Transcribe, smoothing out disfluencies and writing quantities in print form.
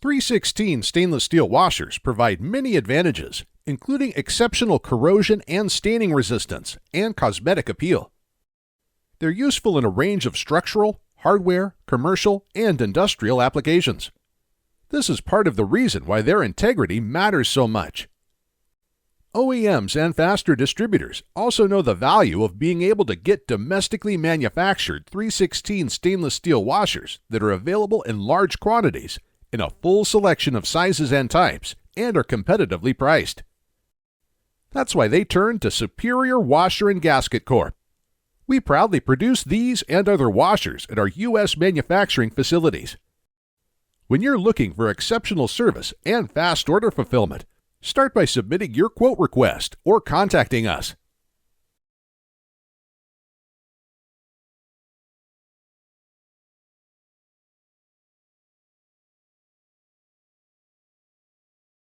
316 stainless steel washers provide many advantages, including exceptional corrosion and staining resistance and cosmetic appeal. They're useful in a range of structural, hardware, commercial, and industrial applications. This is part of the reason why their integrity matters so much. OEMs and fastener distributors also know the value of being able to get domestically manufactured 316 stainless steel washers that are available in large quantities in a full selection of sizes and types and are competitively priced. That's why they turn to Superior Washer Gasket Corp. We proudly produce these and other washers at our U.S. manufacturing facilities. When you're looking for exceptional service and fast order fulfillment, start by submitting your quote request or contacting us.